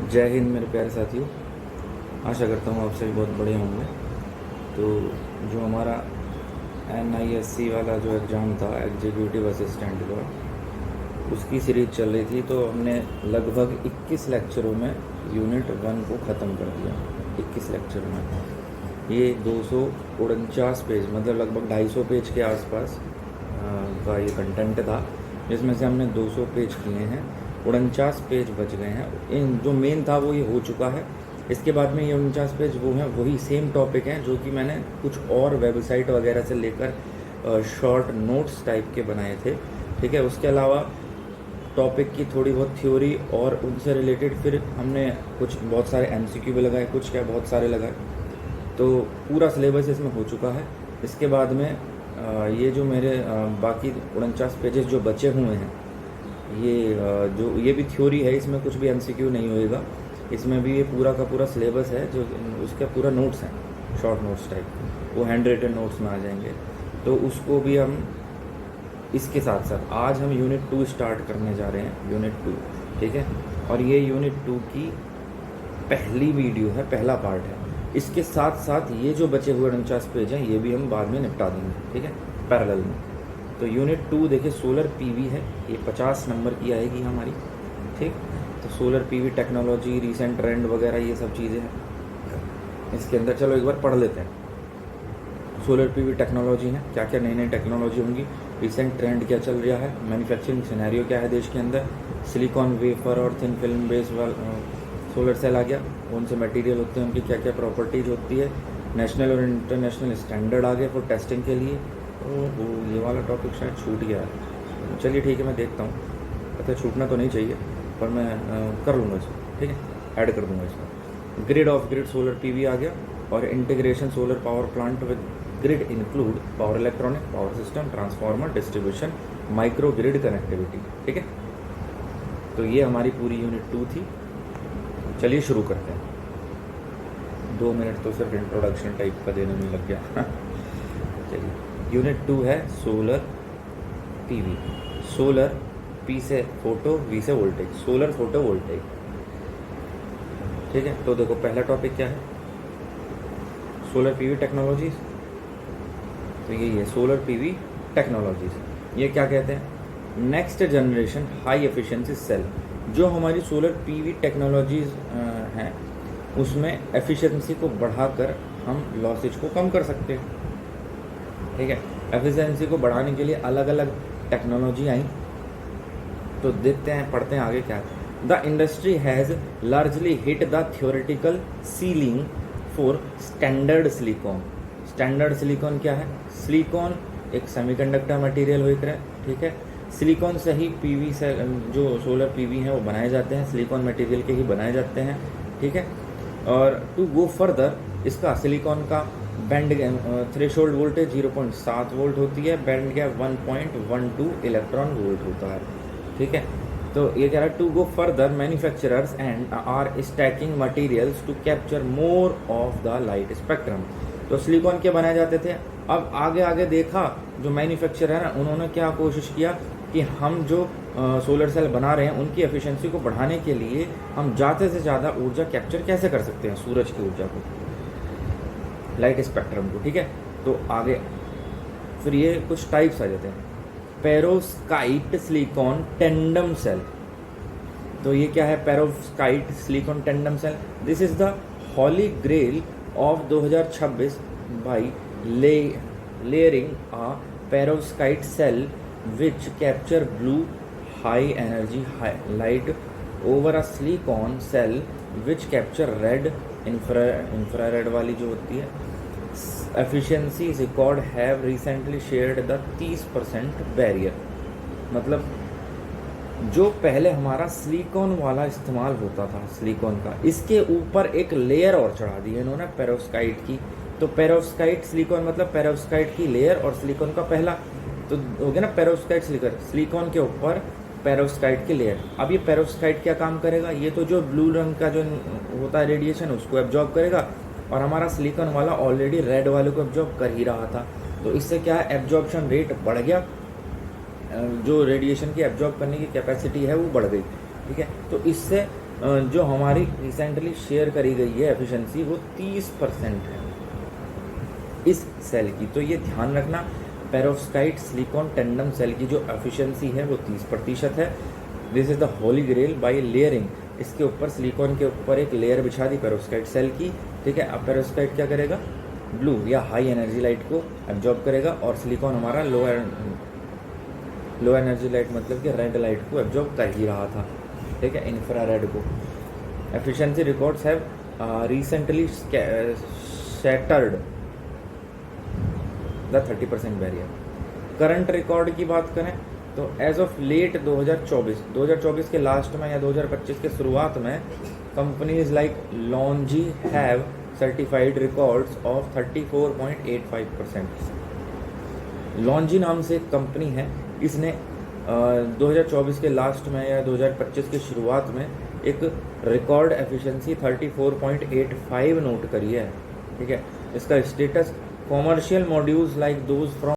जय हिंद मेरे प्यारे साथियों। आशा करता हूँ आप सभी बहुत बढ़िया होंगे। तो जो हमारा NISC वाला जो एग्ज़ाम था, एग्जीक्यूटिव असिस्टेंट का, उसकी सीरीज़ चल रही थी। तो हमने लगभग 21 लेक्चरों में यूनिट 1 को ख़त्म कर दिया। 21 लेक्चर में ये 249 पेज, मतलब लगभग 250 पेज के आसपास का ये कंटेंट था, जिसमें से हमने 200 पेज किए हैं। 49 पेज बच गए हैं। इन जो मेन था वो ये हो चुका है। इसके बाद में ये 49 पेज वो हैं, वही सेम टॉपिक हैं जो कि मैंने कुछ और वेबसाइट वगैरह से लेकर शॉर्ट नोट्स टाइप के बनाए थे। ठीक है, उसके अलावा टॉपिक की थोड़ी बहुत थ्योरी और उनसे रिलेटेड फिर हमने कुछ बहुत सारे MCQ भी लगाए, कुछ क्या बहुत सारे लगाए। तो पूरा सिलेबस इसमें हो चुका है। इसके बाद में ये जो मेरे बाकी 49 पेजेस जो बचे हुए हैं, ये भी थ्योरी है, इसमें कुछ भी MCQ नहीं होएगा। इसमें भी ये पूरा का पूरा सिलेबस है, जो उसके पूरा नोट्स हैं, शॉर्ट नोट्स टाइप, वो हैंड रिटन नोट्स में आ जाएंगे। तो उसको भी हम इसके साथ साथ आज हम यूनिट 2 स्टार्ट करने जा रहे हैं, यूनिट 2। ठीक है, और ये यूनिट 2 की पहली वीडियो है, पहला पार्ट है। इसके साथ साथ ये जो बचे हुए 49 पेज हैं, ये भी हम बाद में निपटा देंगे। ठीक है, पैरेलल में। तो यूनिट 2 देखिए, सोलर PV है, ये 50 नंबर की आएगी हमारी। ठीक, तो solar PV technology, recent trend वगैरह ये सब चीज़ें हैं इसके अंदर। चलो एक बार पढ़ लेते हैं। सोलर PV टेक्नोलॉजी है, क्या क्या नई नई टेक्नोलॉजी होंगी, रीसेंट ट्रेंड क्या चल रहा है, मैन्युफैक्चरिंग सिनेरियो क्या है देश के अंदर, सिलिकॉन वेफर और thin film based solar cell आ गया, कौन से मटेरियल होते हैं, उनकी क्या क्या प्रॉपर्टीज होती है, नेशनल और इंटरनेशनल स्टैंडर्ड आ गए फॉर टेस्टिंग के लिए। ओहो, ये वाला टॉपिक शायद छूट गया है। चलिए ठीक है, मैं देखता हूँ। पता छूटना तो नहीं चाहिए, पर मैं कर लूँगा इसको। ठीक है, ऐड कर दूँगा इसको। Grid of grid solar PV आ गया, और integration solar power plant with grid include power electronic, power system, transformer, distribution, micro grid connectivity. ठीक है, तो ये हमारी पूरी यूनिट 2 थी। चलिए शुरू करते हैं। 2 मिनट तो सिर्फ इंट्रोडक्शन टाइप का देने में लग गया। चलिए, यूनिट 2 है सोलर PV। सोलर, P से फोटो, V से वोल्टेज, सोलर फोटो वोल्टेज। ठीक है, तो देखो पहला टॉपिक क्या है, सोलर PV टेक्नोलॉजीज। तो यही है सोलर PV टेक्नोलॉजीज। ये क्या कहते हैं, next generation high efficiency cell. जो हमारी सोलर PV टेक्नोलॉजीज हैं, उसमें एफिशिएंसी को बढ़ाकर हम लॉसेज को कम कर सकते हैं। ठीक है, एफिशिएंसी को बढ़ाने के लिए अलग अलग टेक्नोलॉजी आई। तो देखते हैं, पढ़ते हैं आगे क्या है। The industry has largely hit the theoretical ceiling for standard silicon. Standard silicon क्या है, सिलिकॉन एक सेमीकंडक्टर मटेरियल हो रहा है। ठीक है, सिलिकॉन से ही PV से जो सोलर PV हैं वो बनाए जाते हैं, सिलिकॉन मटेरियल के ही बनाए जाते हैं। ठीक है, और टू गो फर्दर, इसका सिलिकॉन का बैंड थ्रेशोल्ड वोल्टेज 0.7 वोल्ट होती है, बैंड गैप 1.12 इलेक्ट्रॉन वोल्ट होता है। ठीक है, तो ये कह रहा है to go further manufacturers and are stacking materials to capture more of the light spectrum. तो सिलिकॉन के बनाए जाते थे, अब आगे आगे देखा जो मैन्युफैक्चरर है ना, उन्होंने क्या कोशिश किया कि हम जो सोलर सेल बना रहे हैं उनकी एफिशिएंसी को बढ़ाने के लिए हम ज़्यादा से ज़्यादा ऊर्जा कैप्चर कैसे कर सकते हैं, सूरज की ऊर्जा को, लाइट स्पेक्ट्रम को। ठीक है, तो आगे फिर ये कुछ टाइप्स आ जाते हैं। Perovskite silicon tandem cell. तो ये क्या है, perovskite silicon tandem cell. This is the holy grail of 2026 by layering a perovskite cell which capture blue high energy light over a silicon cell which capture red infrared वाली जो होती है। efficiency record have recently shared the 30% barrier। मतलब जो पहले हमारा silicon वाला इस्तेमाल होता था, सिलिकॉन का, इसके ऊपर एक लेयर और चढ़ा दी है इन्होंने पेरोस्काइट की। तो पेरोस्काइट सिलिकॉन मतलब पेरोस्काइट की लेयर और सिलिकॉन का पहला, तो हो गया ना पेरोस्काइट सिलिकॉन, सिलिकॉन के ऊपर पेरोस्काइट की लेयर। अब ये पेरोस्काइट क्या काम करेगा, ये तो जो ब्लू रंग का जो होता है रेडिएशन उसको एब्जॉर्ब करेगा, और हमारा सिलिकॉन वाला ऑलरेडी रेड वाले को एब्जॉर्ब कर ही रहा था। तो इससे क्या है, एब्जॉर्प्शन रेट बढ़ गया, जो रेडिएशन की एब्जॉर्ब करने की कैपेसिटी है वो बढ़ गई। ठीक है, तो इससे जो हमारी रिसेंटली शेयर करी गई है एफिशिएंसी वो 30% है इस सेल की। तो ये ध्यान रखना, पेरोव्स्काइट सिलिकॉन टेंडम सेल की जो एफिशिएंसी है वो 30% है। This is the holy grail by layering. इसके ऊपर सिलिकॉन के ऊपर एक लेयर बिछा दी पेरोव्स्काइट सेल की, ठीक है। अब पेरोव्स्काइट क्या करेगा, ब्लू या हाई एनर्जी लाइट को एब्जॉर्ब करेगा, और सिलिकॉन हमारा लो एनर्जी लाइट मतलब कि रेड लाइट को एब्जॉर्ब कर ही रहा था, ठीक है, इंफ्रारेड को। Efficiency records have recently shattered the 30% barrier. Current record की बात करें तो एज ऑफ लेट 2024 के लास्ट में या 2025 के शुरुआत में companies like लॉन्जी have certified records of 34.85%। लॉन्जी नाम से एक कंपनी है, इसने 2024 के लास्ट में या 2025 की शुरुआत में एक रिकॉर्ड एफिशिएंसी 34.85 नोट करी है, ठीक है। इसका status commercial modules like those from